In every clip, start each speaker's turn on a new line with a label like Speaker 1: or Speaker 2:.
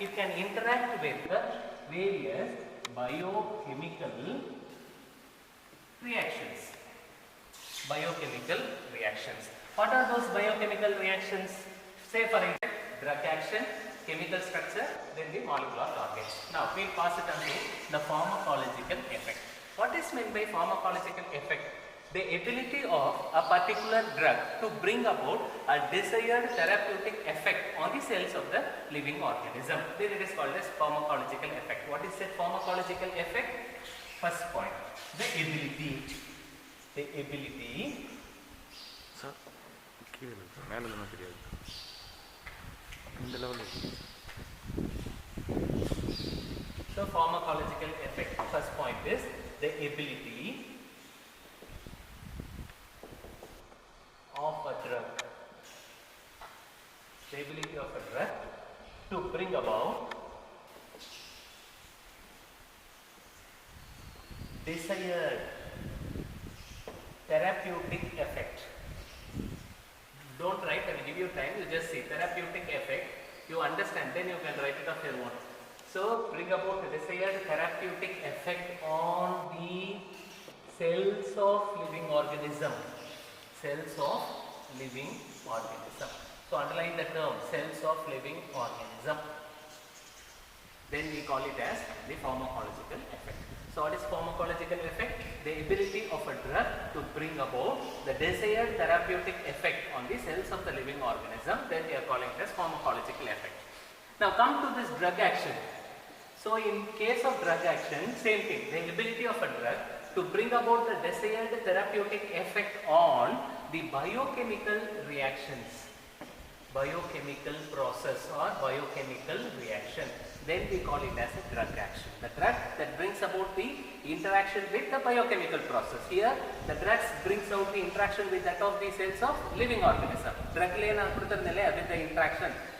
Speaker 1: it can interact with various biochemical reactions. Biochemical reactions. What are those biochemical reactions? Say for example, drug action, chemical structure, then the molecular target. Now we'll pass it on to the pharmacological effect. What is meant by pharmacological effect? The ability of a particular drug to bring about a desired therapeutic effect on the cells of the living organism. Then it is called as pharmacological effect. What is a pharmacological effect? First point, the ability. The ability.
Speaker 2: Sir,
Speaker 1: so pharmacological effect. First point is the ability of a drug. The ability of a drug to bring about desired therapeutic effect. Don't write, I will give you time, you just see therapeutic effect, you understand, then you can write it off your own. So bring about the desired therapeutic effect on the cells of living organism. Cells of living organism. So underline the term cells of living organism. Then we call it as the pharmacological effect. So what is pharmacological effect? The ability of a drug to bring about the desired therapeutic effect on the cells of the living organism. Then we are calling it as pharmacological effect. Now come to this drug action. So in case of drug action, same thing, the ability of a drug to bring about the desired therapeutic effect on the biochemical reactions, biochemical process or biochemical reaction. Then we call it as a drug action. The drug that brings about the interaction with the biochemical process. Here the drugs brings out the interaction with that of the cells of living organism. Drug with the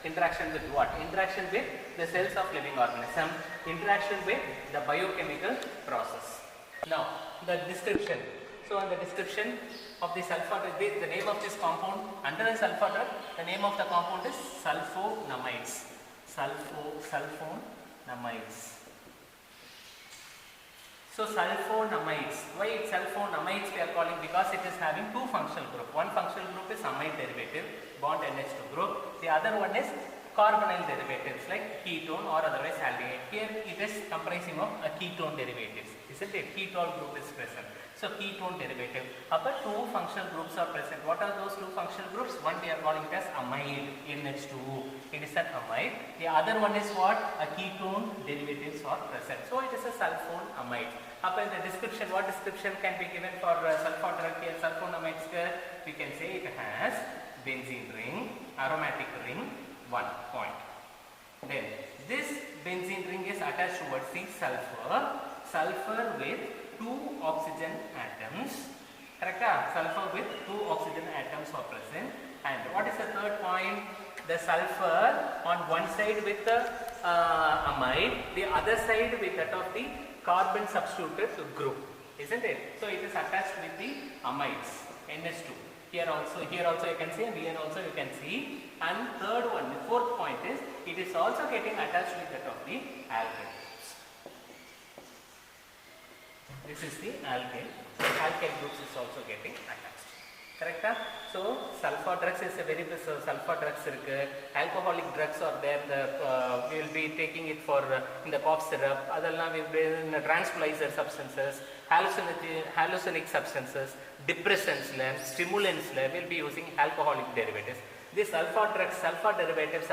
Speaker 1: interaction with what? Interaction with the cells of living organism, interaction with the biochemical process. Now the description. So on the description of the sulfur drug, the name of this compound under the sulfur drug, the name of the compound is sulfonamides. Sulfonamides. So sulfonamides. Why it's sulfonamides we are calling? Because it is having two functional group. One functional group is amide derivative, bond NH2 group. The other one is carbonyl derivatives like ketone or otherwise aldehyde. Here it is comprising of a ketone derivatives, isn't it? Ketone group is present. So ketone derivative. Upper two functional groups are present. What are those two functional groups? One we are calling it as amide, NH2. It is an amide. The other one is what? A ketone derivatives are present. So it is a sulfonamide. Upper in the description, what description can be given for sulfur drug here? Sulfonamides here, we can say it has benzene ring, aromatic ring, 1 point. Then this benzene ring is attached towards the sulfur with 2 oxygen atoms. Correct? Sulfur with 2 oxygen atoms are present. And what is the third point? The sulfur on one side with the amide, the other side with that of the carbon substituted group, isn't it? So it is attached with the amides, NH2. Here also you can see, and here also you can see. And third one, the fourth point is, it is also getting attached with that of the alkyl. This is the alkyl. Alkyl groups is also getting attached. Correct? So sulfur drugs is a very sulfur drugs alcoholic drugs are there. We will be taking it for in the cough syrup. Adalla we will be in the tranquilizer substances, hallucinogenic substances, depressants, stimulants. We will be using alcoholic derivatives. These sulfur drugs, sulfur derivatives,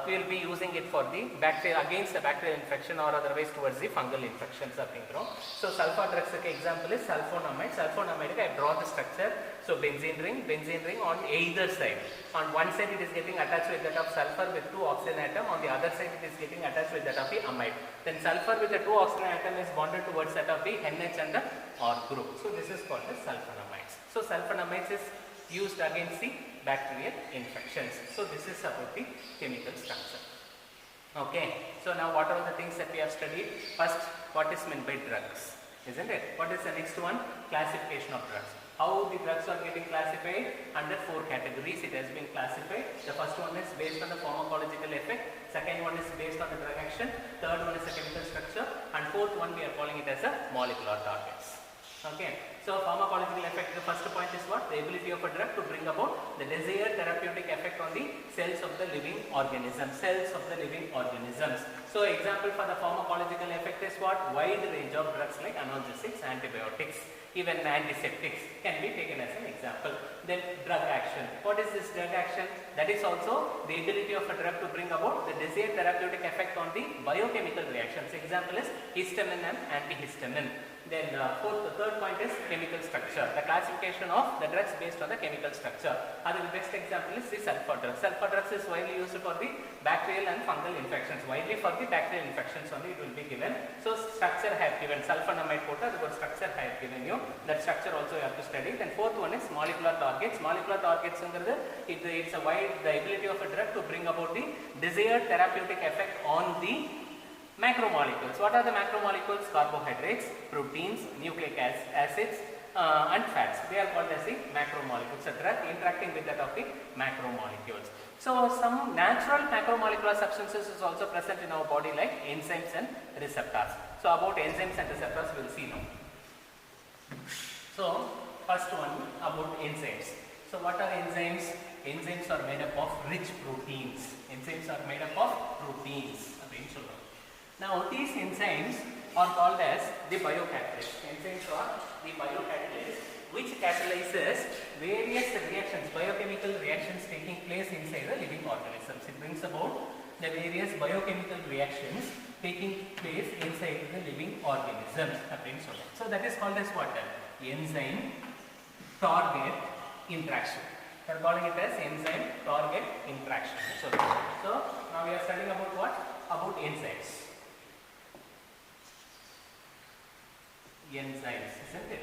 Speaker 1: we will be using it for the bacteria, against the bacterial infection or otherwise towards the fungal infections. So sulfur drugs example is sulfonamide. Sulfonamide, I draw the structure. So benzene ring on either side. On one side it is getting attached with that of sulfur with 2 oxygen atom. On the other side it is getting attached with that of the amide. Then sulfur with the 2 oxygen atom is bonded towards that of the NH and the R group. So this is called as sulfonamides. So sulfonamides is used against the bacterial infections. So this is about the chemical structure. Okay. So now what are the things that we have studied? First, what is meant by drugs, isn't it? What is the next one? Classification of drugs. How the drugs are getting classified? Under 4 categories it has been classified. The first one is based on the pharmacological effect. one is based on the drug action, third one is the chemical structure, and fourth one we are calling it as a molecular targets. Okay, so pharmacological effect, the first point is what? The ability of a drug to bring about the desired therapeutic effect on the cells of the living organisms. So example for the pharmacological effect is what? Wide range of drugs like analgesics, antibiotics, even antiseptics can be taken as an example. Then drug action. What is this drug action? That is also the ability of a drug to bring about the desired therapeutic effect on the biochemical reactions. Example is histamine and antihistamine. Then third point is chemical structure. The classification of the drugs based on the chemical structure. The best example is the sulfur drugs. Sulfur drugs is widely used for the bacterial and fungal infections. Widely for the bacterial infections only it will be given. So structure I have given. Sulfonamide quota, the structure I have given you. That structure also you have to study. Then fourth one is molecular targets. Molecular targets it's a wide the ability of a drug to bring about the desired therapeutic effect on the macromolecules. What are the macromolecules? Carbohydrates, proteins, nucleic acids and fats. They are called as the macromolecules. A drug interacting with that of the macromolecules. So some natural macromolecular substances is also present in our body like enzymes and receptors. So about enzymes and receptors we will see now. So first one about enzymes. So what are enzymes? Enzymes are made up of rich proteins. Enzymes are made up of proteins. Now these enzymes are called as the biocatalysts. Enzymes are the biocatalysts which catalyzes various reactions, biochemical reactions taking place inside the living organisms. It brings about the various biochemical reactions taking place inside the living organisms. So that is called as what? Enzyme target interaction. We are calling it as enzyme target interaction. So now we are studying about what? About enzymes. Enzymes, isn't it?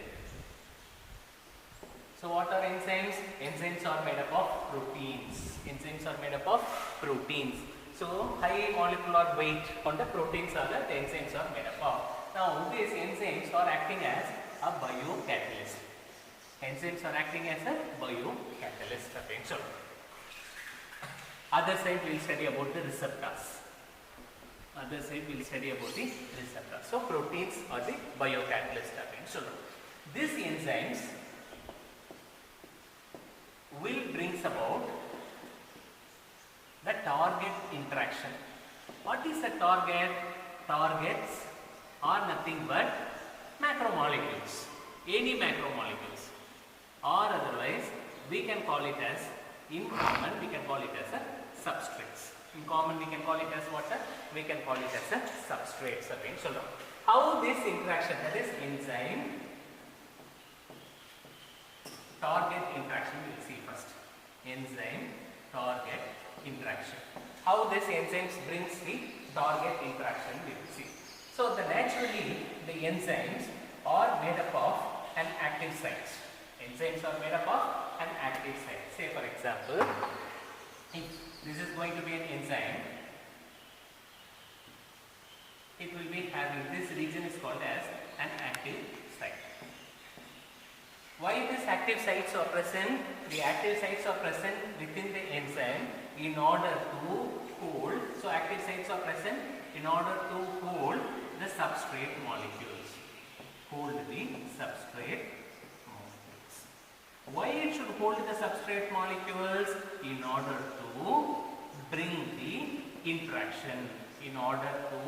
Speaker 1: So what are enzymes? Enzymes are made up of proteins. Enzymes are made up of proteins. So high molecular weight on the proteins are the enzymes are made up of. Now these enzymes are acting as a biocatalyst. Enzymes are acting as a biocatalyst. So other side we will study about the receptors. So proteins are the biocatalyst. So these enzymes will brings about the target interaction. What is the target? Targets are nothing but macromolecules. Any macromolecules, or otherwise we can call it as, in common we can call it as a substrates. In common we can call it as what? We can call it as a substrate. So how this interaction, that is enzyme target interaction, we will see first. Enzyme target interaction. How this enzymes brings the target interaction, we will see. So naturally the enzymes are made up of an active site. Enzymes are made up of an active site. Say for example, if this is going to be an enzyme, it will be having, this region is called as an active site. Why these active sites are present? The active sites are present within the enzyme in order to hold, so active sites are present in order to hold the substrate molecules. Hold the substrate molecules. Why it should hold the substrate molecules? In order to bring the interaction, in order to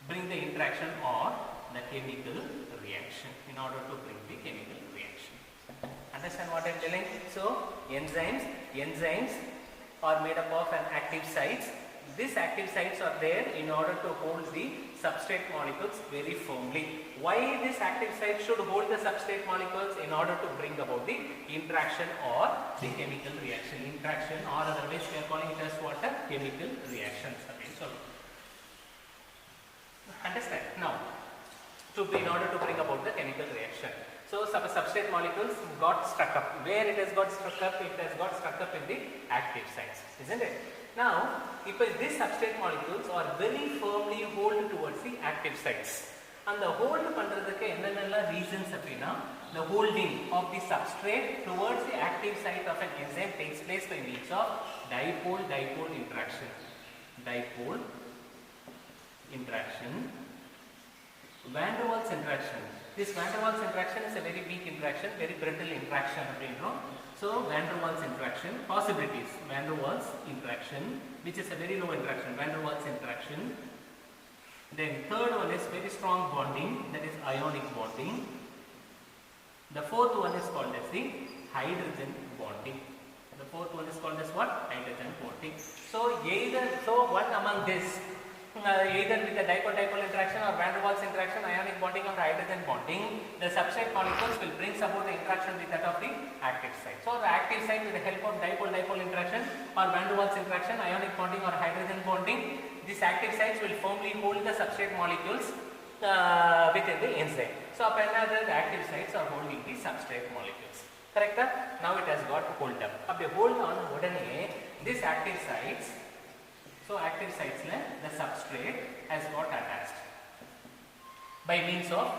Speaker 1: bring the interaction or the chemical reaction, in order to bring the chemical reaction. Understand what I am telling? So enzymes are made up of an active sites. These active sites are there in order to hold the substrate molecules very firmly. Why this active site should hold the substrate molecules? In order to bring about the interaction or the chemical reaction. Interaction, or otherwise we are calling it as what? Chemical reactions. So understand? Now, in order to bring about the chemical reaction. So substrate molecules got stuck up. Where it has got stuck up? It has got stuck up in the active sites, isn't it? Now, if these substrate molecules are very firmly hold towards the active sites, and the hold பண்றதுக்கு என்னென்ன reasons அப்படினா, the holding of the substrate towards the active site of an enzyme takes place by means of dipole-dipole interaction. dipole interaction, van der Waals interaction. This van der Waals interaction is a very weak interaction, very brittle interaction. So van der Waals interaction, possibilities, van der Waals interaction, which is a very low interaction, van der Waals interaction. Then third one is very strong bonding, that is ionic bonding. The fourth one is called as the hydrogen bonding. The fourth one is called as what? Hydrogen bonding. So one among this, either with the dipole-dipole interaction or van der Waals interaction, ionic bonding or hydrogen bonding, the substrate molecules will bring about the interaction with that of the active site. So the active site with the help of dipole-dipole interaction or van der Waals interaction, ionic bonding or hydrogen bonding, these active sites will firmly hold the substrate molecules within the enzyme. So apparently the active sites are holding the substrate molecules. Correct? Now it has got hold up. Up hold on this active sites. So active sites the substrate has got attached by means of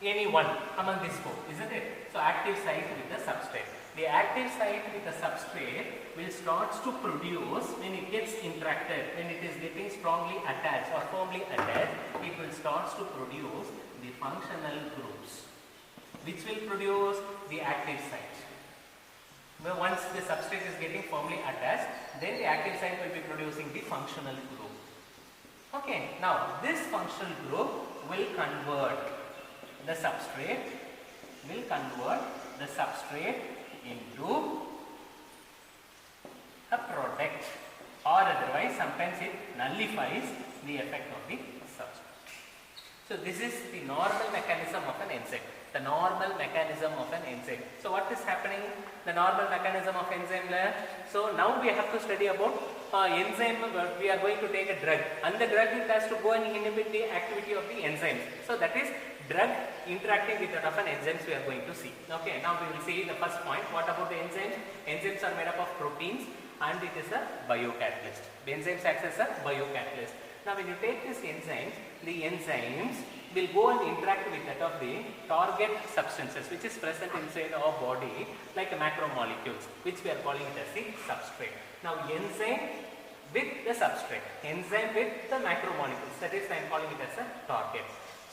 Speaker 1: any one among these four, isn't it? So active site with the substrate. The active site with the substrate will start to produce, when it gets interacted, when it is getting strongly attached or firmly attached, it will start to produce the functional groups, which will produce the active site. Once the substrate is getting firmly attached, then the active site will be producing the functional group. Okay, now this functional group will convert the substrate into a product, or otherwise sometimes it nullifies the effect of the substrate. So this is the normal mechanism of an enzyme. The normal mechanism of an enzyme. So what is happening? The normal mechanism of enzyme. So now we have to study about enzyme. We are going to take a drug, and the drug it has to go and inhibit the activity of the enzymes. So that is drug interacting with that of an enzymes we are going to see. Okay, now we will see the first point. What about the enzymes? Enzymes are made up of proteins and it is a biocatalyst. The enzymes acts as a biocatalyst. Now when you take this enzymes, the enzymes will go and interact with that of the target substances which is present inside our body, like macromolecules, which we are calling it as the substrate. Now enzyme with the substrate, enzyme with the macromolecules, that is I am calling it as a target.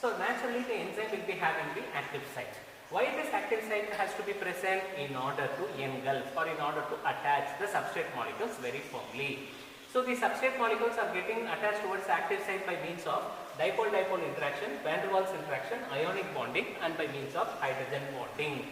Speaker 1: So naturally the enzyme will be having the active site. Why this active site has to be present? In order to engulf or in order to attach the substrate molecules very firmly. So the substrate molecules are getting attached towards the active site by means of dipole-dipole interaction, van der Waals interaction, ionic bonding, and by means of hydrogen bonding.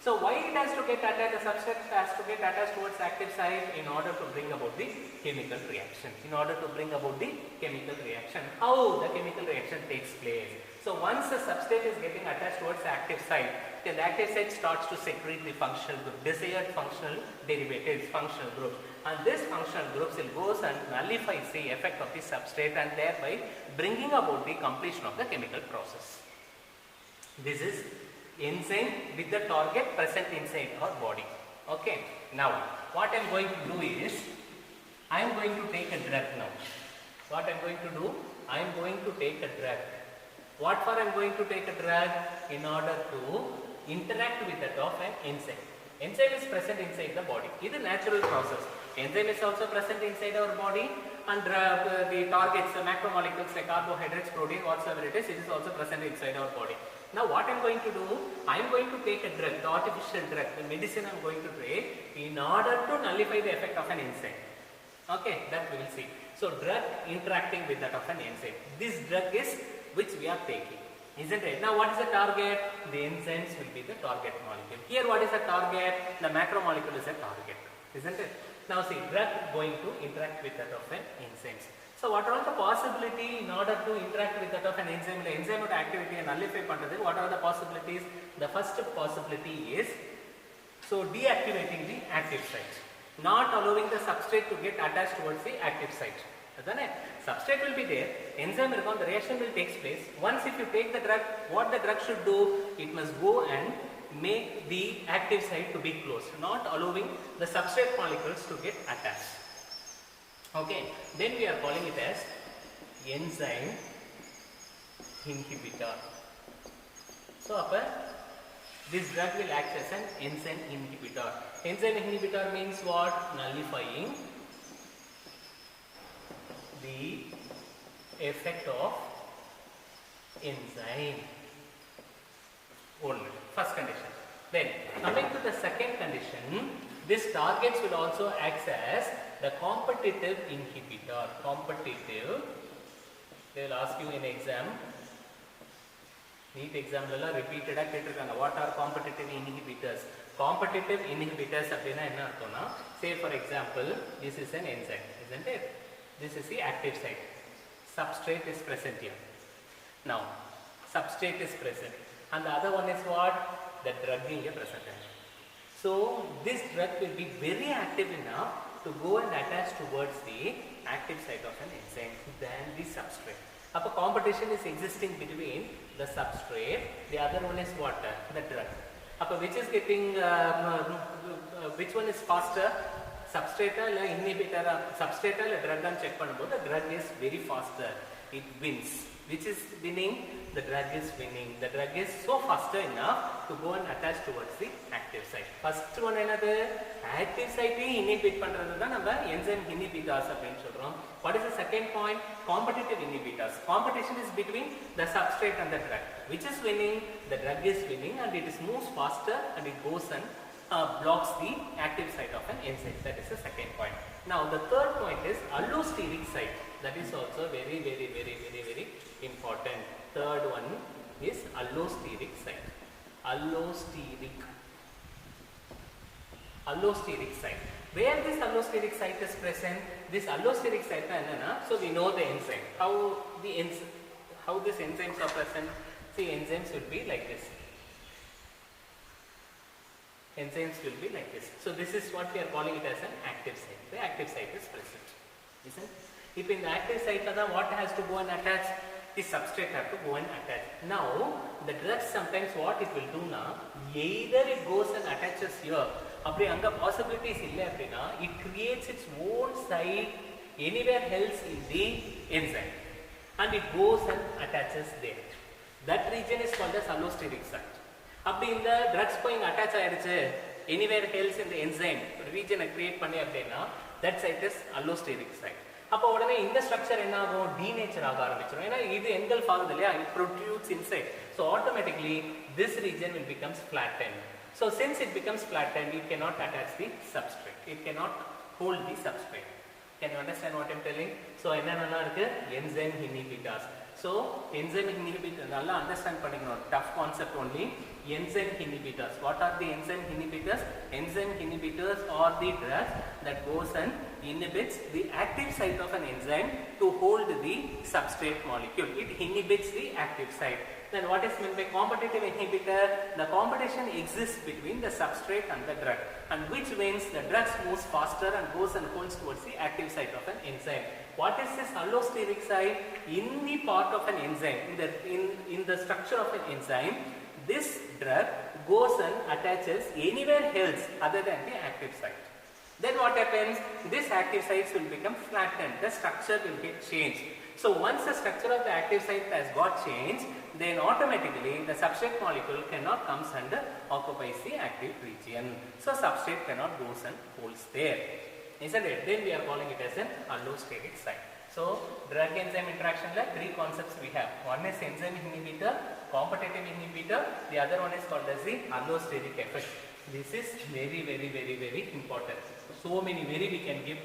Speaker 1: So why it has to get attached, the substrate has to get attached towards the active site? In order to bring about the chemical reaction. In order to bring about the chemical reaction. How the chemical reaction takes place? So once the substrate is getting attached towards the active site, then the active site starts to secrete the functional group, desired functional derivatives, functional groups. And this functional groups will goes and nullifies the effect of the substrate and thereby bringing about the completion of the chemical process. This is enzyme with the target present inside our body. Okay. Now what I am going to do is, I am going to take a drug now. What I am going to do? I am going to take a drug. What for I am going to take a drug? In order to interact with that of an enzyme. Enzyme is present inside the body. It is a natural process. Enzyme is also present inside our body, and the targets, the macromolecules like carbohydrates, protein, whatsoever it is also present inside our body. Now what I am going to do? I am going to take a drug, the artificial drug, the medicine I am going to take in order to nullify the effect of an enzyme. Okay, that we will see. So drug interacting with that of an enzyme. This drug is which we are taking, isn't it? Now what is the target? The enzymes will be the target molecule. Here what is the target? The macromolecule is a target, isn't it? Now see, drug going to interact with that of an enzymes. So what are the possibility in order to interact with that of an enzyme? The enzyme activity and nullify pandrathu. What are the possibilities? The first possibility is, so deactivating the active site, not allowing the substrate to get attached towards the active site. Substrate will be there, enzyme will come, the reaction will take place. Once if you take the drug, what the drug should do? It must go and make the active site to be closed, not allowing the substrate molecules to get attached. Okay, then we are calling it as enzyme inhibitor. So this drug will act as an enzyme inhibitor. Enzyme inhibitor means what? Nullifying the effect of enzyme. Only first condition. Then coming to the second condition, this targets will also act as the competitive inhibitor. Competitive, they will ask you in exam, NEET exam la repeated கேட்டிருக்காங்க. What are competitive inhibitors? Competitive inhibitors அப்படினா என்ன அர்த்தம்னா, say for example, this is an enzyme, isn't it? This is the active site. Substrate is present here. Now, substrate is present, and the other one is what? The drug is present. So, this drug will be very active enough to go and attach towards the active site of an enzyme than the substrate. Now, competition is existing between the substrate, the other one is what? The drug. Now, which is getting, which one is faster? Substrate or inhibitor? Substrate or drug? Check பண்ணும்போது the drug is very faster. It wins. Which is winning? The drug is winning. The drug is so faster enough to go and attach towards the active site. First one என்னது? Active site inhibit பண்றது தான் நம்ம enzyme inhibitors அப்படினு சொல்றோம். What is the second point? Competitive inhibitors. Competition is between the substrate and the drug. Which is winning? The drug is winning and it is moves faster and it goes and blocks the active site of an enzyme. That is the second point. Now the third point is allosteric site. That is also very important. Third one is allosteric site. Allosteric site. Where this allosteric site is present? This allosteric site is, so we know the enzyme. How these enzymes are present? See, enzymes will be like this. Enzymes will be like this. So this is what we are calling it as an active site. The active site is present. Isn't? If in the active site, what has to go and attach? The substrate have to go and attach. Now, the drug sometimes what it will do now, either it goes and attaches here, அப்படி அங்க possibilities இல்லை அப்படின்னா, it creates its own site anywhere else in the enzyme and it goes and attaches there. That region is called as allosteric site. அப்படி இந்த drugs போய் இங்க attach ஆயிடுச்சு anywhere else in the enzyme region create பண்ணி அப்படின்னா, that site is allosteric site. அப்போ உடனே இந்த ஸ்ட்ரக்சர் என்ன ஆகும்? டீநேச்சர் ஆக ஆரம்பிச்சிடும். ஏன்னா இது எங்கல்ஃப் ஆகுது இல்லையா? it protrudes inside. So automatically this region will becomes flattened. So since it becomes flattened, it cannot attach the substrate. It cannot hold the substrate. Can you understand what I am telling? So என்னென்னலாம் இருக்கு? Enzyme inhibitors. So enzyme inhibitors நல்லா understand பண்ணிக்கணும். Tough concept only. Enzyme inhibitors. What are the enzyme inhibitors? Enzyme inhibitors are the drugs that goes and inhibits the active site of an enzyme to hold the substrate molecule. It inhibits the active site. Then what is meant by competitive inhibitor? The competition exists between the substrate and the drug, and which means the drug moves faster and goes and holds towards the active site of an enzyme. What is this allosteric site? In the part of an enzyme, in the structure of an enzyme, this drug goes and attaches anywhere else other than the active site. Then what happens? This active sites will become flattened. The structure will get changed. So once the structure of the active site has got changed, then automatically the substrate molecule cannot comes and occupies the active region. So substrate cannot goes and holds there. Isn't it? Then we are calling it as an allosteric site. So drug enzyme interaction la three concepts we have. One is enzyme inhibitor, competitive inhibitor. The other one is called as the allosteric effect. This is very important. So many we can give.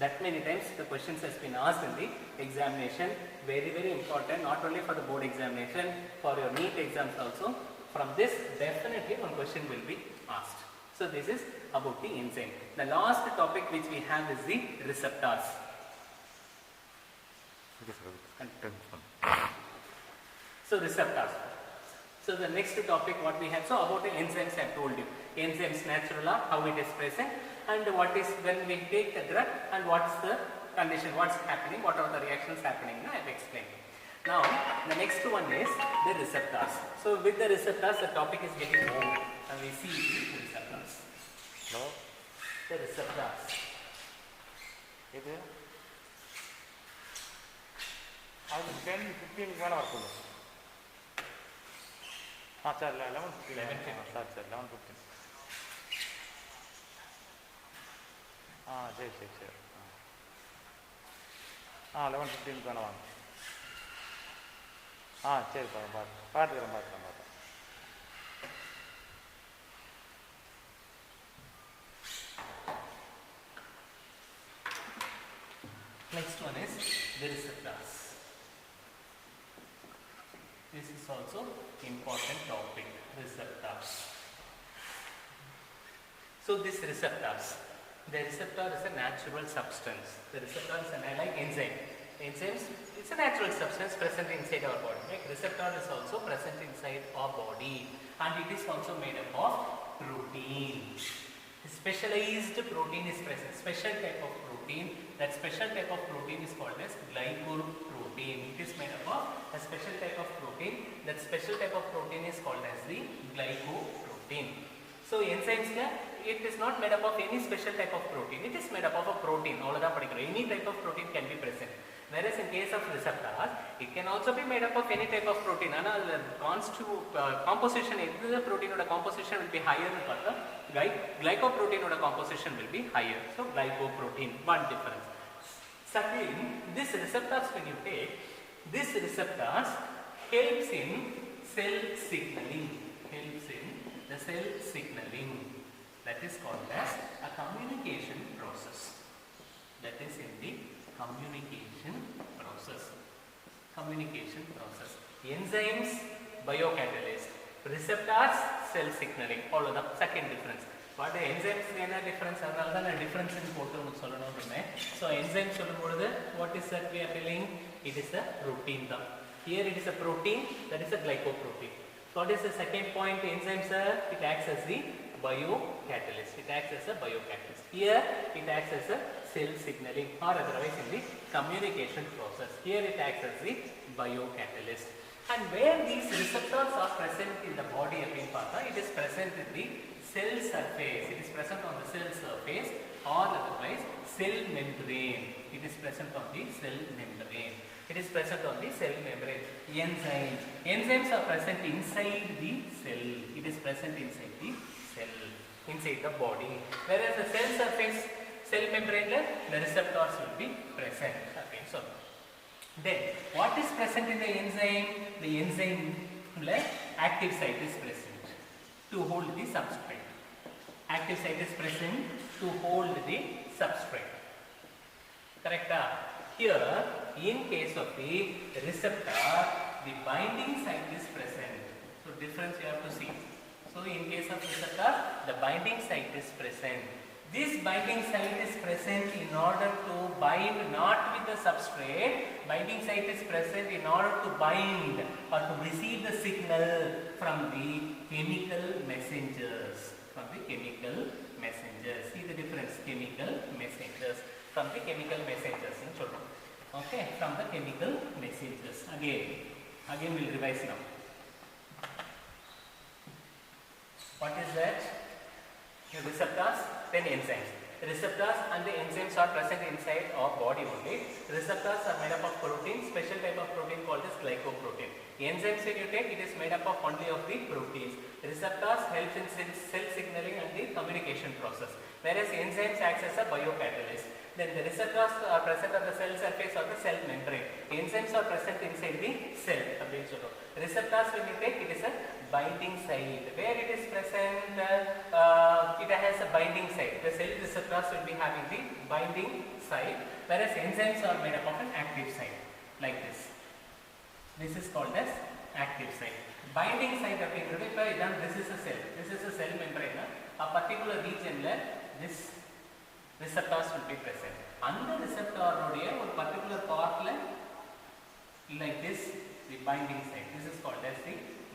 Speaker 1: That many times the questions has been asked in the examination. Very important, not only for the board examination, for your NEET exams also. From this definitely one question will be asked. So this is about the enzyme. The last topic which we have is the receptors. So receptors. So the next topic what we have, so about the enzymes I have told you. Enzymes natural, how it is present, and what is when we take the drug and what's the condition, what's happening, what are the reactions happening, I have explained. Now the next one is the receptors. So with the receptors the topic is getting more and we see the receptors. No? The receptors.
Speaker 2: How 10-15 gana varthudu. Sir 11-15. Sure. 11:15 வேணாம் வாங்க. சரிப்பா பார்த்துக்கிறேன்.
Speaker 1: Next one is the receptors. This is also important topic, receptors. So this receptors, the receptor is a natural substance. The receptor is like enzyme. Enzymes, it's a natural substance present inside our body. Like receptor is also present inside our body, and it is also made up of protein. Specialized protein is present. Special type of protein. That special type of protein is called as glycoprotein. It is made up of a special type of protein. That special type of protein is called as the glycoprotein. So enzymes, it is not made up of any special type of protein. It is made up of a protein. Any type of protein can be present. Whereas in case of receptors, it can also be made up of any type of protein. The composition, the protein or the composition will be higher. Glycoprotein or the composition will be higher. So glycoprotein, one difference. Second, this receptors, when you take, this receptors helps in cell signaling. Helps in the cell signaling. That is called as a communication process. That is in the communication process. Communication process. Enzymes, biocatalyst. Receptors, cell signaling. All of the second difference. But the enzymes difference, difference in so enzymes, what is that we are telling? It is a protein. Here it is a protein, that is a glycoprotein. So what is the second point? Enzymes, it acts as the biocatalyst. It acts as a biocatalyst. Here it acts as a cell signaling, or otherwise in the communication process. Here it acts as the biocatalyst. And where these receptors are present in the body, it is present in the cell surface. It is present on the cell surface, or otherwise cell membrane. It is present on the cell membrane. It is present on the cell membrane. Enzymes. Enzymes are present inside the cell. It is present inside the cell, inside the body. Whereas the cell surface, cell membrane, the receptors will be present. Okay, so then what is present in the enzyme? The enzyme active site is present to hold the substrate. Active site is present to hold the substrate. Correct? Here, in case of the receptor, the binding site is present. So difference you have to see. So in case of receptor, the binding site is present. This binding site is present in order to bind not with the substrate. Binding site is present in order to bind or to receive the signal from the chemical messengers. From the chemical messengers. See the difference? Chemical messengers. From the chemical messengers. Okay, from the chemical messengers. Again we'll revise now. What is that? Receptors, then enzymes. Receptors and the enzymes are present inside our body only. Receptors are made up of protein, special type of protein called as glycoprotein. Enzymes, when you take, it is made up of only of the proteins. Receptors helps in cell signaling and the communication process, whereas enzymes acts as a biocatalyst. Then the receptors are present on the cell surface or the cell membrane. Enzymes are present inside the cell. Receptors, when you take, it is a binding site. Where it is present, it has a binding site. The cell receptors will be having the binding site, whereas enzymes are made up of an active site, like this. This is called as active site. Binding site, this is a cell. This is a cell membrane. A particular region, this receptors will be present. And the receptor or particular part, like this, the binding site. This is called as the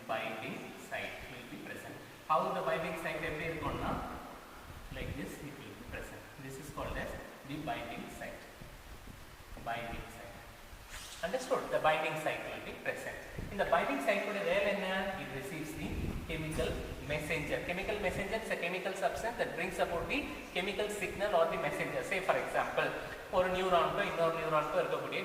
Speaker 1: binding site will be present. How the binding site appears? Like this, it will be present. This is called as the binding site. Binding site. Understood? The binding site will be present. In the binding site, it receives the chemical messenger. Chemical messenger is a chemical substance that brings about the chemical signal or the messenger. Say for example, or neuron to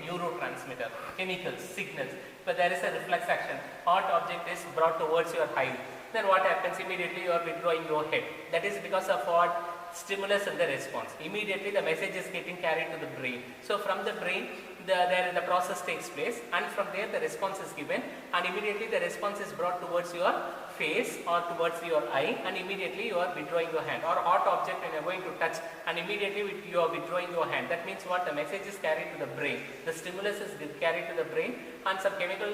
Speaker 1: neurotransmitter, chemicals, signals. But there is a reflex action. Hot object is brought towards your eye. Then what happens? Immediately you are withdrawing your head. That is because of what? Stimulus and the response. Immediately the message is getting carried to the brain. So from the brain, the process takes place, and from there the response is given, and immediately the response is brought towards your face or towards your eye, and immediately you are withdrawing your hand, or hot object and you are going to touch, and immediately you are withdrawing your hand. That means what? The message is carried to the brain, the stimulus is carried to the brain, and some chemical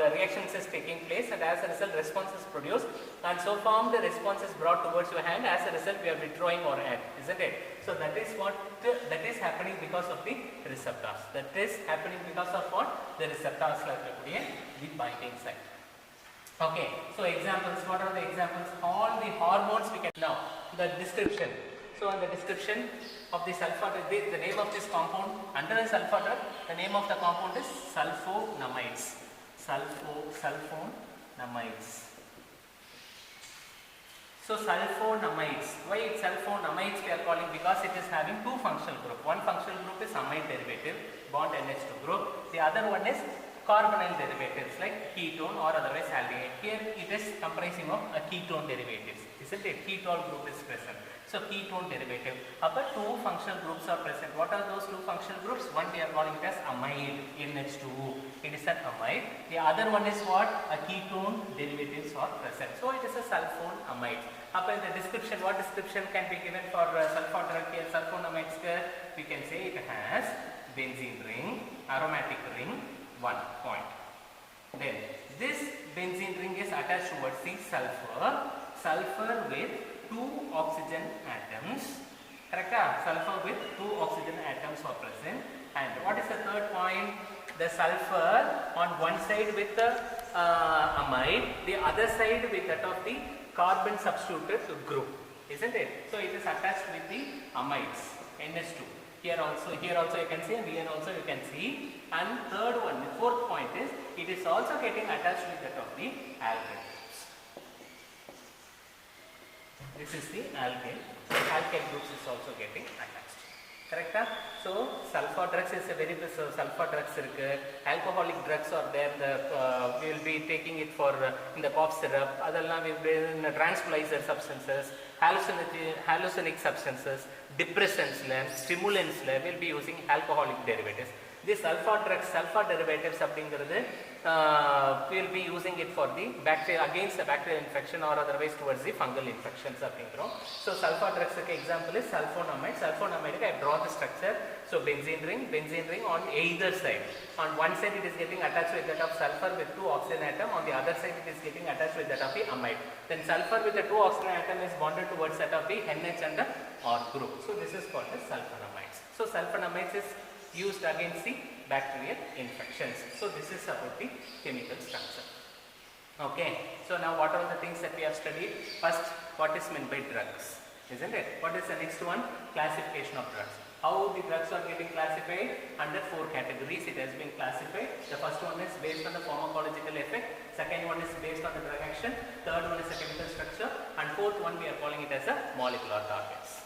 Speaker 1: the reactions is taking place, and as a result response is produced, and so formed the response is brought towards your hand. As a result we are withdrawing our hand, isn't it? So that is what that is happening because of the receptors. That is happening because of what? The receptors like the binding site. Okay, so examples, what are the examples? All the hormones we can now, the description. So in the description of the sulfur, the name of this compound, under the sulfur drug, the name of the compound is sulfonamides. Sulfonamides. So sulfonamides, why it's sulfonamides we are calling? Because it is having two functional group. One functional group is amide derivative, bond NH2 group. The other one is carbonyl derivatives like ketone or otherwise aldehyde. Here it is comprising of a ketone derivatives, isn't it? Ketone group is present. So ketone derivative. Upper two functional groups are present. What are those two functional groups? One we are calling it as amide, NH2. It is an amide. The other one is what? A ketone derivatives are present. So it is a sulfonamide. Up in the description, what description can be given for sulfur drug here? Sulfonamides here, we can say it has benzene ring, aromatic ring, 1 point. Then this benzene ring is attached towards the sulfur with 2 oxygen atoms. Correct? Sulfur with 2 oxygen atoms are present. And what is the third point? The sulfur on one side with the amide, the other side with that of the carbon substituted group, isn't it? So it is attached with the amides, NH2. Here also you can see, and here also you can see. And third one, the fourth point is, it is also getting attached with that of the alkyl. This is the alkyl. Alkyl groups is also getting attached. Correct? So sulfur drugs is a very sulfur drugs alcoholic drugs are there. We will be taking it for in the cough syrup. Adalla we will be in tranquilizer substances, hallucinogenic substances, depressants, stimulants. We will be using alcoholic derivatives. This sulfur drugs, sulfur derivatives we will be using it for the bacteria, against the bacterial infection or otherwise towards the fungal infections. So sulfur drugs example is sulfonamide. Sulfonamide I draw the structure. So benzene ring on either side. On one side it is getting attached with that of sulfur with 2 oxygen atom. On the other side it is getting attached with that of the amide. Then sulfur with the 2 oxygen atom is bonded towards that of the NH and the R group. So this is called as sulfonamides. So sulfonamides is used against the bacterial infections. So this is about the chemical structure. Okay. So now what are the things that we have studied? First, what is meant by drugs? Isn't it? What is the next one? Classification of drugs. How the drugs are getting classified? Under 4 categories it has been classified. The first one is based on the pharmacological effect. Second one is based on the drug action. Third one is the chemical structure. And fourth one we are calling it as a molecular targets.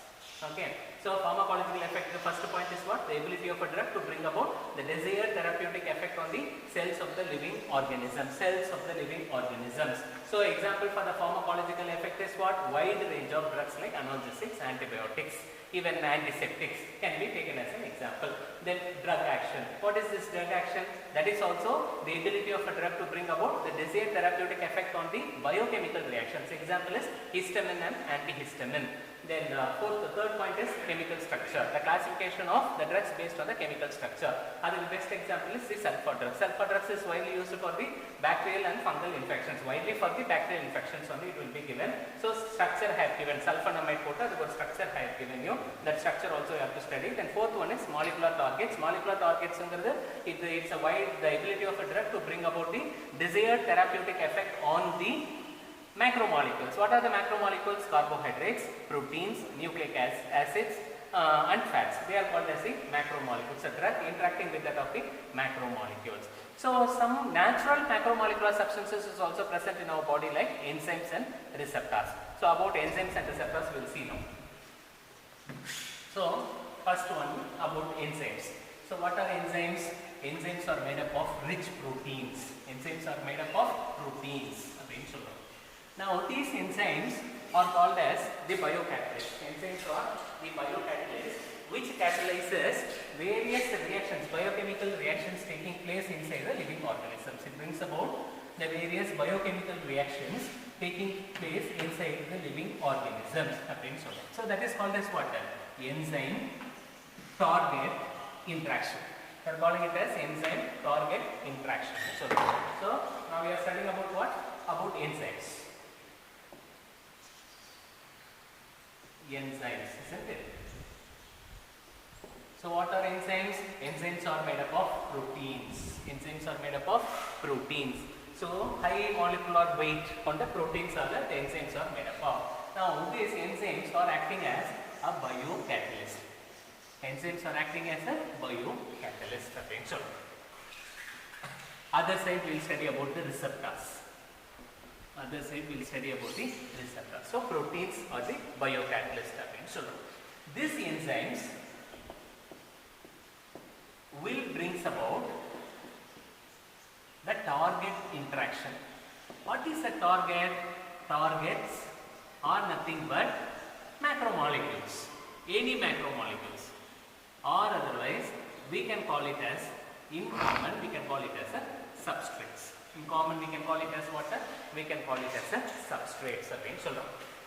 Speaker 1: Okay. So pharmacological effect, the first point is what? The ability of a drug to bring about the desired therapeutic effect on the cells of the living organisms. So example for the pharmacological effect is what? Wide range of drugs like analgesics, antibiotics, even antiseptics can be taken as an example. Then drug action. What is this drug action? That is also the ability of a drug to bring about the desired therapeutic effect on the biochemical reactions. Example is histamine and antihistamine. Then third point is chemical structure. The classification of the drugs based on the chemical structure. The best example is the sulfur drugs. Sulfur drugs is widely used for the bacterial and fungal infections. Widely for the bacterial infections only it will be given. So structure I have given. Sulfonamide quota, the structure I have given you. That structure also you have to study. Then fourth one is molecular targets. Molecular targets it's a wide, the ability of a drug to bring about the desired therapeutic effect on the macromolecules. What are the macromolecules? Carbohydrates, proteins, nucleic acids and fats. They are called as the macromolecules. A drug interacting with that of the macromolecules. So some natural macromolecular substances is also present in our body like enzymes and receptors. So about enzymes and receptors we will see now. So first one about enzymes. So what are enzymes? Enzymes are made up of rich proteins. Now these enzymes are called as the biocatalysts. Enzymes are the biocatalysts which catalyzes various reactions, biochemical reactions taking place inside the living organisms. It brings about the various biochemical reactions taking place inside the living organisms. So that is called as what? Enzyme target interaction. We are calling it as enzyme target interaction. So now we are studying about what? About enzymes. Enzymes, isn't it? So what are enzymes? Enzymes are made up of proteins. Enzymes are made up of proteins. So high molecular weight on the proteins are the enzymes are made up of. Now these enzymes are acting as a biocatalyst. Enzymes are acting as a biocatalyst. So other side we will study about the receptors. Other side we will study about the receptors. So proteins are the biocatalyst. So these enzymes will brings about the target interaction. What is a target? Targets are nothing but macromolecules, any macromolecules, or otherwise we can call it as, in common we can call it as a substrates. In common we can call it as what? We can call it as a substrates. So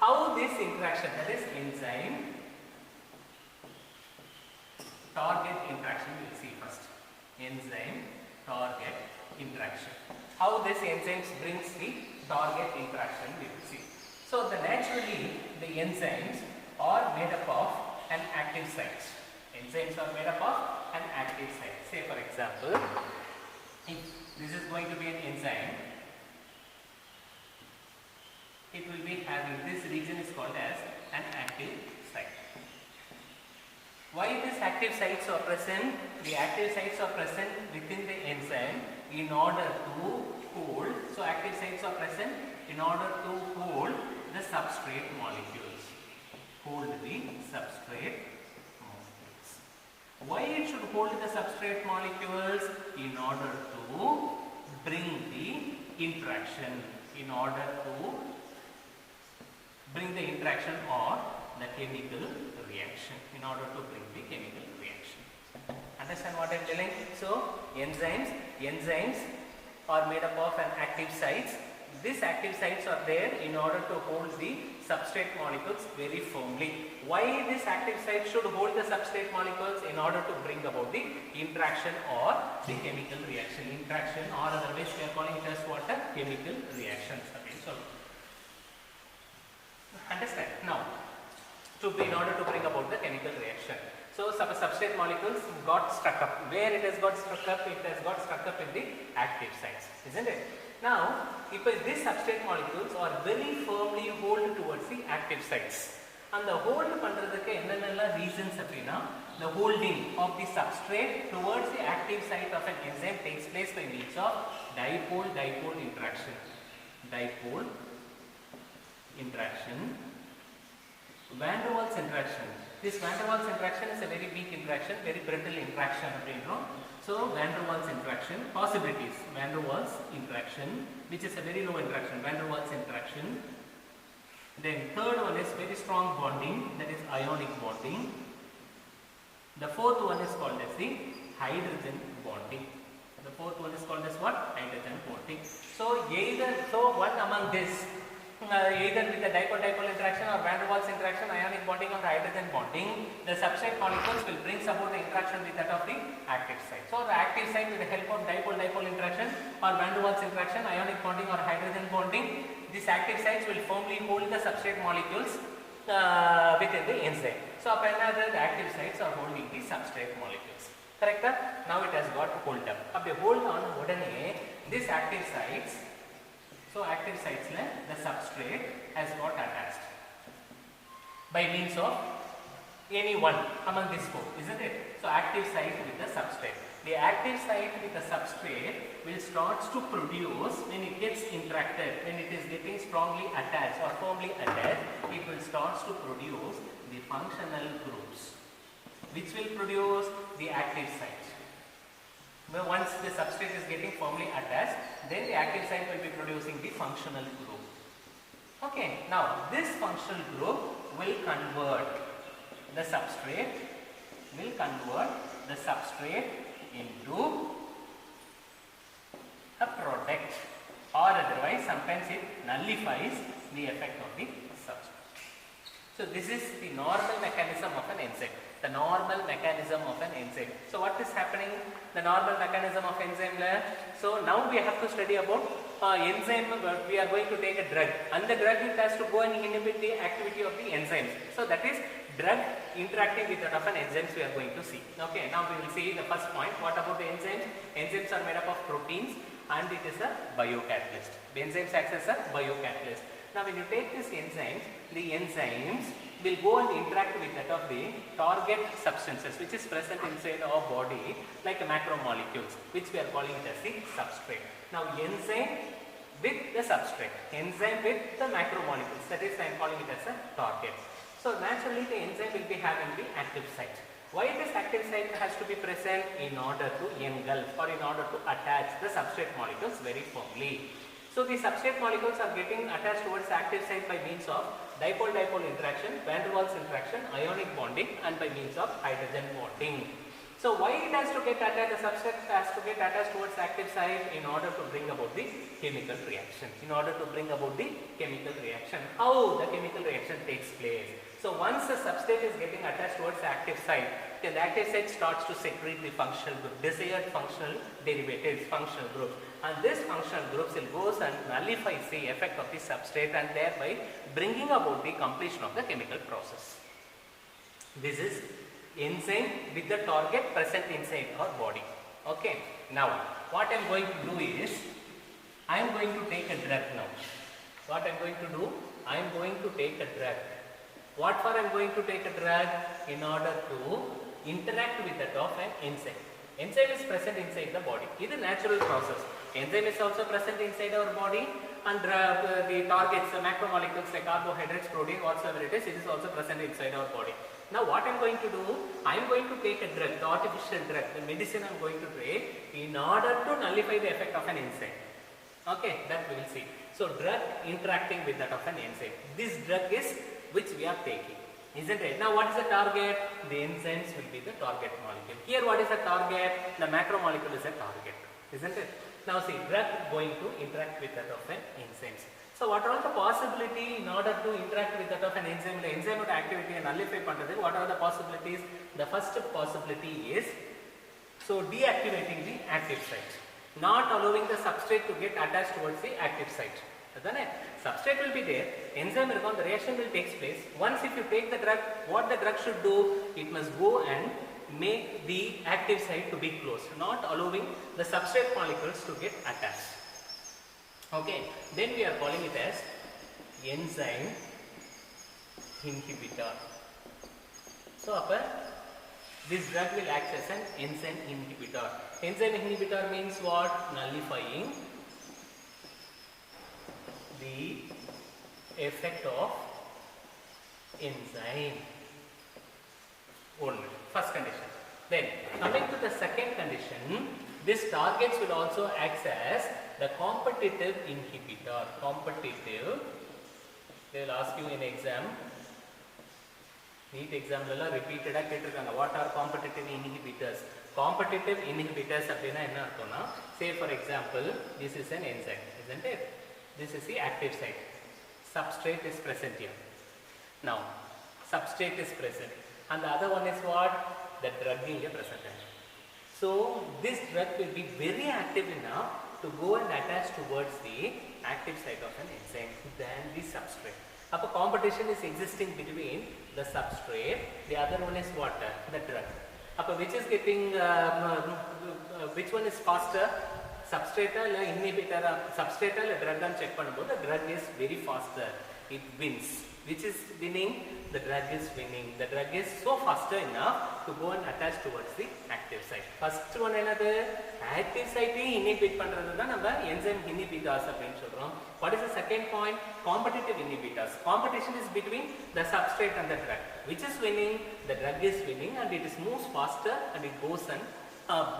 Speaker 1: how this interaction, that is enzyme target interaction, we will see first. Enzyme target interaction. How this enzymes brings the target interaction, we will see. So naturally the enzymes are made up of an active site. Enzymes are made up of an active site. Say for example, if this is going to be an enzyme, it will be having, this region is called as an active site. Why these active sites are present? The active sites are present within the enzyme in order to hold, so active sites are present in order to hold the substrate molecules. Hold the substrate molecules. Why it should hold the substrate molecules? In order to bring the interaction, in order to bring the interaction or the chemical reaction, in order to bring the chemical reaction. Understand what I am telling? So enzymes are made up of an active sites. These active sites are there in order to hold the substrate molecules very firmly. Why this active site should hold the substrate molecules? In order to bring about the interaction or the chemical reaction. Interaction, or otherwise we are calling it as what? Chemical reactions. Okay, so understand now. In order to bring about the chemical reaction. So substrate molecules got stuck up. Where it has got stuck up? It has got stuck up in the active sites, isn't it? Now, if these substrate molecules are very firmly hold towards the active sites, and the hold பண்றதுக்கு என்னென்ன reasons அப்படினா, the holding of the substrate towards the active site of an enzyme takes place by means of dipole-dipole interaction. Dipole interaction. Van der Waals interaction. This Van der Waals interaction is a very weak interaction, very brittle interaction. So Van der Waals interaction, possibilities. Van der Waals interaction, which is a very low interaction. Van der Waals interaction. Then third one is very strong bonding, that is ionic bonding. The fourth one is called as the hydrogen bonding. The fourth one is called as what? Hydrogen bonding. So one among this, either with the dipole-dipole interaction or Van der Waals interaction, ionic bonding or hydrogen bonding, the substrate molecules will bring about the interaction with that of the active site. So the active site, with the help of dipole-dipole interaction or Van der Waals interaction, ionic bonding or hydrogen bonding, these active sites will firmly hold the substrate molecules within the enzyme. So the active sites are holding the substrate molecules. Correct? Now it has got hold up. If they hold on, these active sites, so active sites the substrate has got attached by means of any one among these four, isn't it? So active site with the substrate. The active site with the substrate will start to produce, when it gets interacted, when it is getting strongly attached or firmly attached, it will start to produce the functional groups, which will produce the active site. Well, once the substrate is getting firmly attached, then the active site will be producing the functional group. Okay, now this functional group will convert the substrate will convert the substrate into a product, or otherwise sometimes it nullifies the effect of the substrate. So this is the normal mechanism of an enzyme. The normal mechanism of an enzyme. So what is happening? The normal mechanism of enzyme. So now we have to study about enzyme. We are going to take a drug, and the drug it has to go and inhibit the activity of the enzymes. So that is drug interacting with that of an enzymes we are going to see. Okay, now we will see the first point. What about the enzymes? Enzymes are made up of proteins and it is a biocatalyst. The enzymes acts as a biocatalyst. Now when you take these enzymes, the enzymes will go and interact with that of the target substances which is present inside our body, like macromolecules, which we are calling it as the substrate. Now enzyme with the substrate, enzyme with the macromolecules, that is I am calling it as a target. So naturally the enzyme will be having the active site. Why this active site has to be present? In order to engulf or in order to attach the substrate molecules very firmly. So the substrate molecules are getting attached towards the active site by means of dipole-dipole interaction, van der Waals interaction, ionic bonding, and by means of hydrogen bonding. So why it has to get attached, the substrate has to get attached towards the active site? In order to bring about the chemical reaction. In order to bring about the chemical reaction. How the chemical reaction takes place? So once the substrate is getting attached towards the active site, then the active site starts to secrete the functional group, desired functional derivatives, functional groups. And this functional groups will goes and nullifies the effect of the substrate and thereby bringing about the completion of the chemical process. This is enzyme with the target present inside our body. Okay. Now what I am going to do is, I am going to take a drug now. What I am going to do? I am going to take a drug. What for I am going to take a drug? In order to interact with that of an enzyme. Enzyme is present inside the body. It is a natural process. Enzyme is also present inside our body, and the targets, the macromolecules like carbohydrates, protein, whatsoever it is also present inside our body. Now what I am going to do? I am going to take a drug, the artificial drug, the medicine I am going to take in order to nullify the effect of an enzyme. Okay, that we will see. So drug interacting with that of an enzyme. This drug is which we are taking. Isn't it? Now what is the target? The enzymes will be the target molecule. Here what is the target? The macromolecule is a target. Isn't it? Now see, drug going to interact with that of an enzymes. So what are all the possibility in order to interact with that of an enzyme? The enzyme activity and nullify pandrathu, what are the possibilities? The first possibility is, so deactivating the active site. Not allowing the substrate to get attached towards the active site. Substrate will be there, enzyme will come, the reaction will take place. Once if you take the drug, what the drug should do? It must go and make the active site to be closed, not allowing the substrate molecules to get attached. Okay, then we are calling it as enzyme inhibitor. So this drug will act as an enzyme inhibitor. Enzyme inhibitor means what? Nullifying the effect of enzyme only. First condition. Then coming to the second condition, this targets will also act as the competitive inhibitor. Competitive, they will ask you in exam, NEET exam repeated what are competitive inhibitors? Competitive inhibitors say for example, this is an enzyme, isn't it? This is the active site. Substrate is present here. Now, substrate is present. And the other one is what? The drug is present. So, this drug will be very active enough to go and attach towards the active site of an enzyme than the substrate. Now, competition is existing between the substrate, the other one is what? The drug. Now, which is getting, which one is faster? Substrate inhibitor, substrate drug and check pannumbodhu, the drug is very faster, it wins. Which is winning? The drug is winning. The drug is so faster enough to go and attach towards the active site. First one another active site inhibit pandrathu da நம்ம enzyme inhibitors அப்படினு சொல்றோம். What is the second point? Competitive inhibitors. Competition is between the substrate and the drug. Which is winning? The drug is winning and it is moves faster and it goes and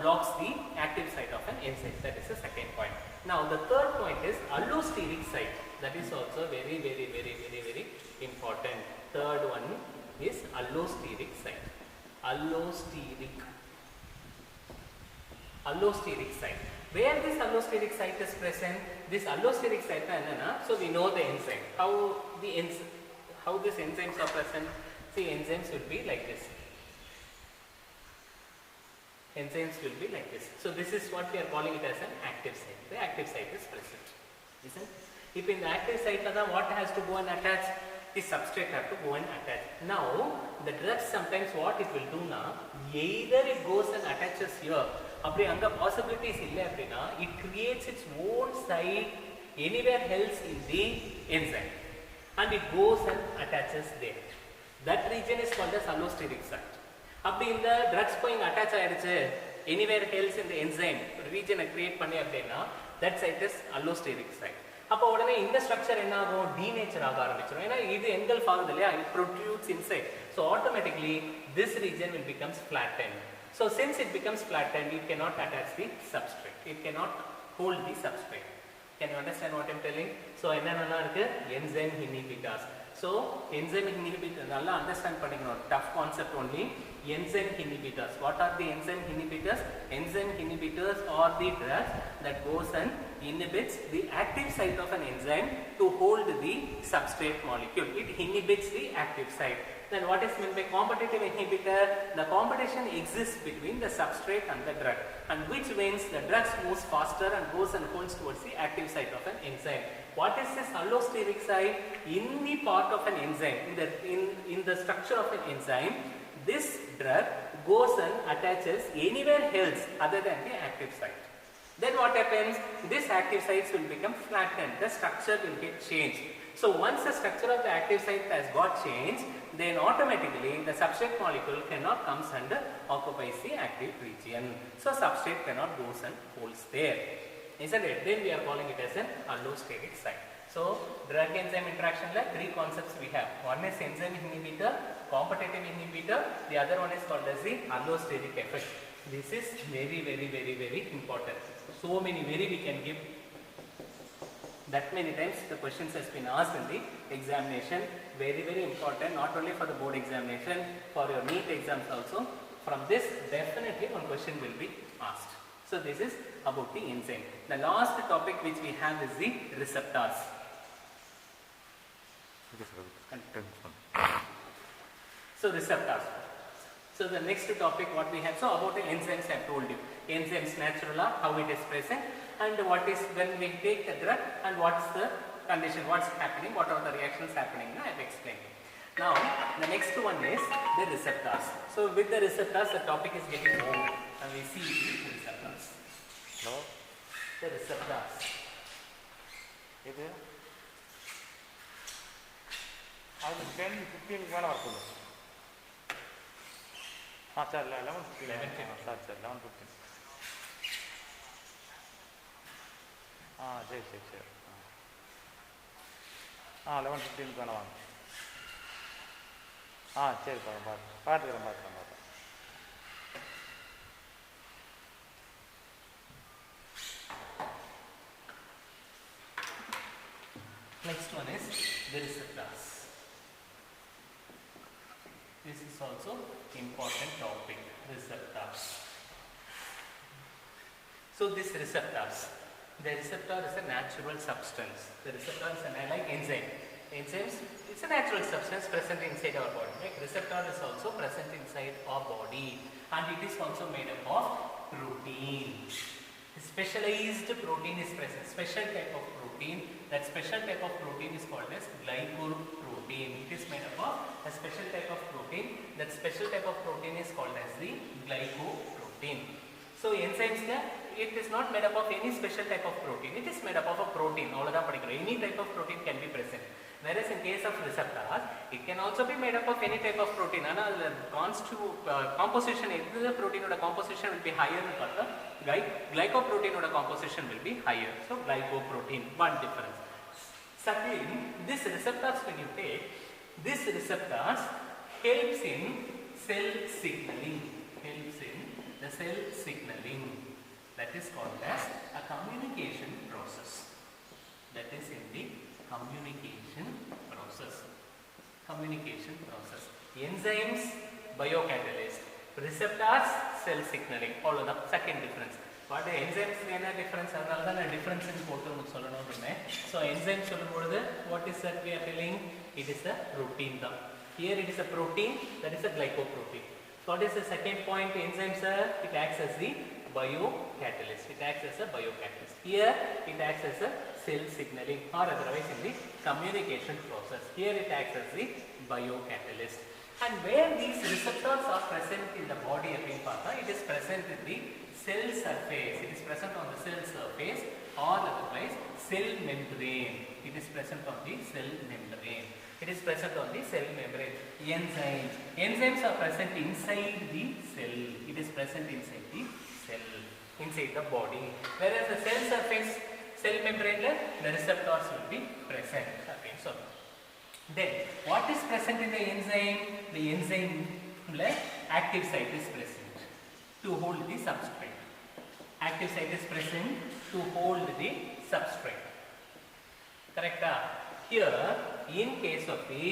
Speaker 1: blocks the active site of an enzyme. That is the second point. Now the third point is allosteric site. That is also very important. Third one is allosteric site. allosteric site. Where this allosteric site is present? This allosteric site so we know the enzyme. How these enzymes are present? See, enzymes will be like this. Enzymes will be like this. So this is what we are calling it as an active site. The active site is present. Isn't? If in the active site, what has to go and attach? The substrate have to go and attach. Now, the drugs sometimes what it will do now, either it goes and attaches here, possibilities it creates its own site anywhere else in the enzyme and it goes and attaches there. That region is called as allosteric site. அப்படி இந்த drugs போய் attach ஆயிடுச்சு anywhere else in the enzyme region create பண்ணி அப்படினா that site is allosteric site. அப்போ உடனே இந்த structure என்ன ஆகும்? டீநேச்சர் ஆக ஆரம்பிச்சிடும். ஏன்னா இது எங்கல்ஃப் ஆகுது இல்லையா, it protrudes inside. So automatically this region will becomes flattened. So since it becomes flattened, it cannot attach the substrate. It cannot hold the substrate. Can you understand what I am telling? So என்னென்னலாம் இருக்கு? Enzyme inhibitors. So enzyme inhibitors நல்லா understand பண்ணிக்கணும். Tough concept only. Enzyme inhibitors. What are the enzyme inhibitors? Enzyme inhibitors are the drugs that goes and inhibits the active site of an enzyme to hold the substrate molecule. It inhibits the active site. Then what is meant by competitive inhibitor? The competition exists between the substrate and the drug, and which means the drug moves faster and goes and holds towards the active site of an enzyme. What is this allosteric site? In the part of an enzyme, in the structure of an enzyme, this drug goes and attaches anywhere else other than the active site. Then what happens? This active sites will become flattened. The structure will get changed. So once the structure of the active site has got changed, then automatically the substrate molecule cannot comes and occupies the active region. So substrate cannot goes and holds there. Isn't it? Then we are calling it as an allosteric site. So drug enzyme interaction like three concepts we have. One is enzyme inhibitor, competitive inhibitor. The other one is called as the allosteric effect. This is very, very, very, very important. So many, we can give. That many times the questions has been asked in the examination. Very, very important, not only for the board examination, for your NEET exams also. From this, definitely one question will be asked. So this is about the enzyme. The last topic which we have is the receptors. So receptors. So the next topic what we have, so about the enzymes I have told you. Enzymes natural, how it is present, and what is when we take the drug and what's the condition, what's happening, what are the reactions happening, I have explained. Now the next one is the receptors. So with the receptors the topic is getting more and we see the receptors.
Speaker 2: No?
Speaker 1: The receptors.
Speaker 2: இது அது 10-15 மேலே வரக்கூடாது. Sir 11-15 sir 11-15 சரி 11-15 தானே வாங்க. சரி பார்த்துக்கிறேன்.
Speaker 1: Next one is the receptors. This is also important topic, receptors. So this receptors, the receptor is a natural substance. The receptor is like enzyme. Enzymes, it's a natural substance present inside our body. Like receptor is also present inside our body, and it is also made up of protein. Specialized protein is present. Special type of protein. That special type of protein is called as glycoprotein. It is made up of a special type of protein. That special type of protein is called as the glycoprotein. So enzymes, it is not made up of any special type of protein. It is made up of a protein. Any type of protein can be present. Whereas in case of receptors, it can also be made up of any type of protein. The composition, the protein composition will be higher. Glycoprotein composition will be higher. So glycoprotein, one difference. Secondly, this receptors when you take, this receptors helps in cell signaling. Helps in the cell signaling. That is called as a communication process. That is in the communication process. Communication process. Enzymes, biocatalyst. receptors, cell signaling. All of the second difference. But enzymes என்ன difference? அதனால தான் நான் difference னு போட்டு உங்களுக்கு சொல்லணும்னு இருந்தேன். So enzyme சொல்லும்போது what is that we are telling? It is a protein தான். Here it is a protein, that is a glycoprotein. So what is the second point? Enzymes are, it acts as the biocatalyst. It acts as a biocatalyst. Here it acts as a cell signaling or otherwise in the communication process. Here it acts as the biocatalyst. And where these receptors are present in the body again, it is present in the cell surface. It is present on the cell surface or otherwise cell membrane. It is present on the cell membrane. It is present on the cell membrane. Enzymes. Enzymes are present inside the cell. It is present inside the cell, inside the body. Whereas the cell surface, cell membrane, the receptors will be present. Okay, so then what is present in the enzyme? The enzyme active site is present to hold the substrate. Active site is present to hold the substrate. Correct? Here, in case of the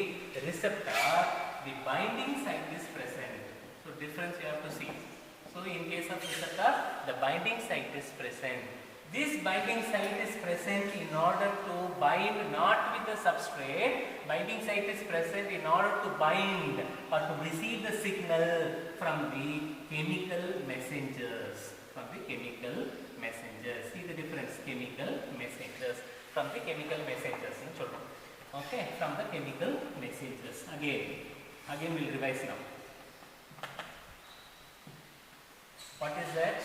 Speaker 1: receptor, the binding site is present. So difference you have to see. So in case of receptor, the binding site is present. This binding site is present in order to bind not with the substrate. Binding site is present in order to bind or to receive the signal from the chemical messengers. From the chemical messengers. See the difference? Chemical messengers. From the chemical messengers. Okay, from the chemical messengers. Again we'll revise now. What is that?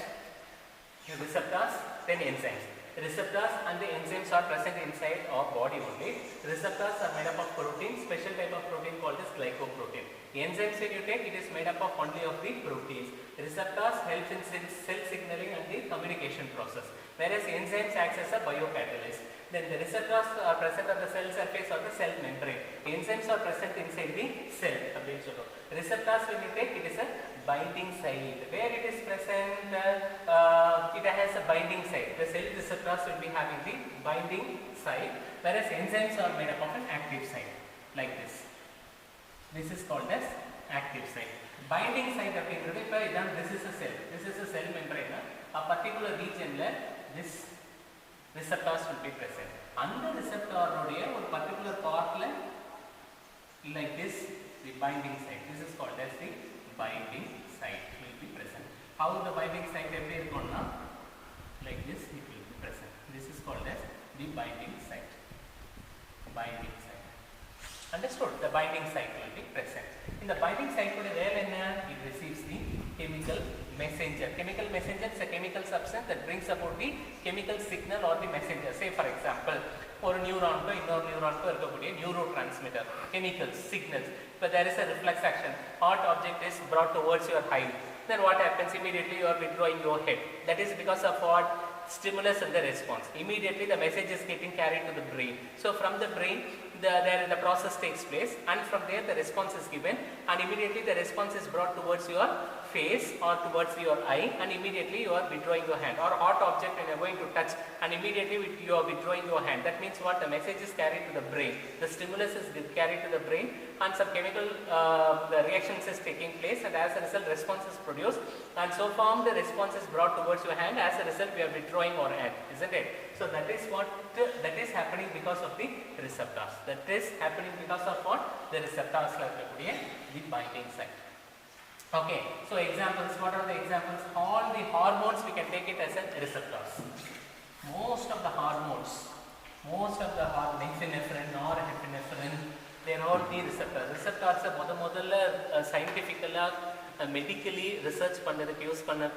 Speaker 1: Receptors, then enzymes. Receptors and the enzymes are present inside our body only. Receptors are made up of protein, special type of protein called as glycoprotein. Enzymes when you take, it is made up of only of the proteins. Receptors helps in cell signaling and the communication process. Whereas enzymes acts as a biocatalyst. Then the receptors are present on the cell surface or the cell membrane. Enzymes are present inside the cell. Receptors when you take, it is a binding site. Where it is present, it has a binding site. The cell receptors will be having the binding site, whereas enzymes are made up of an active site, like this. This is called as active site. Binding site, this is a cell. This is a cell membrane. A particular region, this receptors will be present. Under receptor, one particular part, like this, the binding site. This is called as the binding site will be present. How the binding site appears? Like this, it will be present. This is called as the binding site. Binding site. Understood? The binding site will be present. In the binding site, it receives the chemical messenger. Chemical messenger is a chemical substance that brings about the chemical signal or the messenger. Say for example, for a neuron to another neuron to a neurotransmitter, chemicals, signals. But there is a reflex action. Hot object is brought towards your eye. Then what happens? Immediately you are withdrawing your head. That is because of what? Stimulus and the response. Immediately the message is getting carried to the brain. So from the brain, the process takes place, and from there the response is given, and immediately the response is brought towards your face or towards your eye, and immediately you are withdrawing your hand. Or hot object when you are going to touch, and immediately you are withdrawing your hand. That means what? The message is carried to the brain. The stimulus is carried to the brain, and some chemical reactions is taking place, and as a result response is produced, and so from the response is brought towards your hand. As a result we are withdrawing our hand, isn't it? So that is what that is happening because of the receptors. That is happening because of what? The receptors like the binding site. Okay, so examples, what are the examples? All the hormones we can take it as a receptors. Most of the hormones, epinephrine or epinephrine, they are all the receptors. Receptors are scientifically, medically research use panna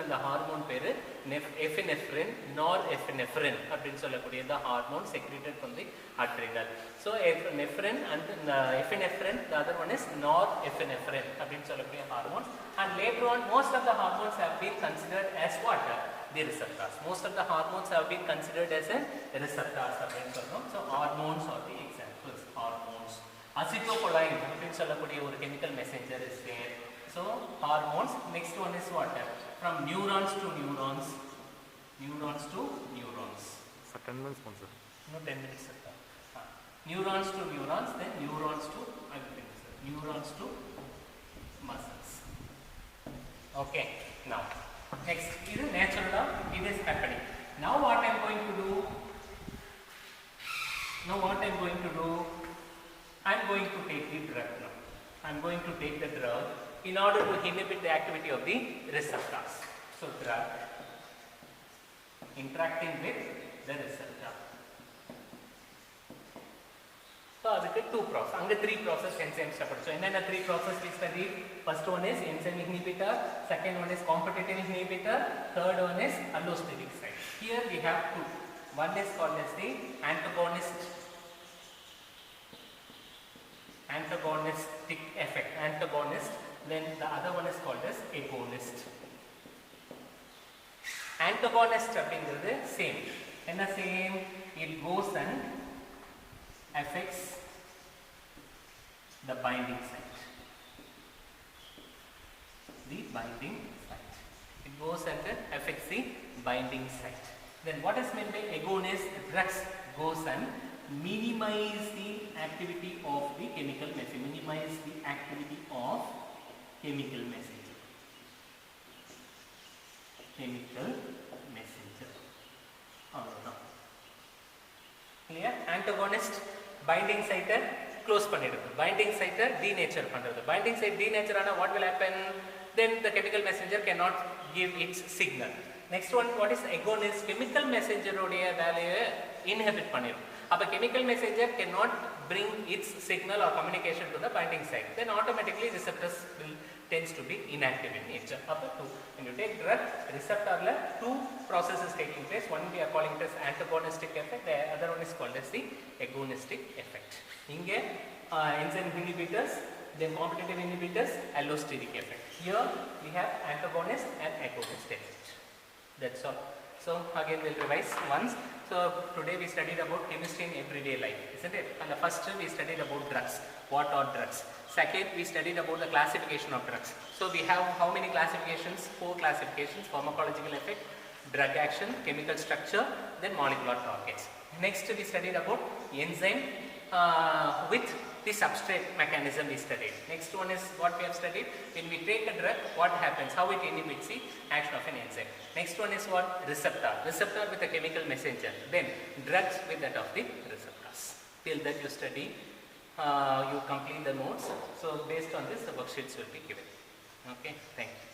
Speaker 1: the hormone peru epinephrine, norepinephrine the hormone secreted from the adrenal. So epinephrine and epinephrine, the other one is norepinephrine hormones, and later on most of the hormones have been considered as what? The receptors. Most of the hormones have been considered as a receptors. So hormones are the examples. Hormones. Acetylcholine or chemical messenger is there. So hormones. Next one is what? From neurons to neurons. Neurons to neurons.
Speaker 2: For 10 minutes, sir.
Speaker 1: No, 10 minutes. Neurons to neurons, then neurons to muscles. Okay, now next is natural law, it is happening. Now what I am going to do? I am going to take the drug now. I am going to take the drug in order to inhibit the activity of the receptors. So drug interacting with the receptor. So adukku two process, anga three process enzymes apart. So enna three process we studied? First one is enzyme inhibitor, second one is competitive inhibitor, third one is allosteric site. Here we have two. One is called as the antagonistic effect, antagonist. Then the other one is called as agonist. Antagonist அப்படிங்கிறது same. என்ன same? It goes and affects the binding site. The binding site. It goes and affects the binding site. Then what is meant by agonist? Drugs goes and minimize the activity of the chemical messenger. Minimize the activity of chemical messenger. Chemical messenger. Clear? Antagonist binding site close பண்ணிடுது. Binding site denature பண்றது. Binding site denature ஆனா what will happen? Then the chemical messenger cannot give its signal. Next one, what is agonist? Chemical messenger உடைய வேலையை inhibit பண்ணிடும். அப்ப chemical messenger cannot bring its signal or communication to the binding site. Then automatically receptors will tends to be inactive in nature. Upper two. When you take drug, receptor two processes taking place. One we are calling it as antagonistic effect. The other one is called as the agonistic effect. Inge enzyme inhibitors, then competitive inhibitors, allosteric effect. Here we have antagonist and agonist effect. That's all. So again we'll revise once. So today we studied about chemistry in everyday life, isn't it? And the first we studied about drugs. What are drugs? Second, we studied about the classification of drugs. So we have how many classifications? 4 classifications: pharmacological effect, drug action, chemical structure, then molecular targets. Next we studied about enzyme with the substrate mechanism we studied. Next one is what we have studied. When we take a drug, what happens? How it inhibits the action of an enzyme. Next one is what? Receptor. Receptor with a chemical messenger. Then drugs with that of the receptors. Till that you study. You complete the notes. So based on this, the worksheets will be given. Okay, thank you.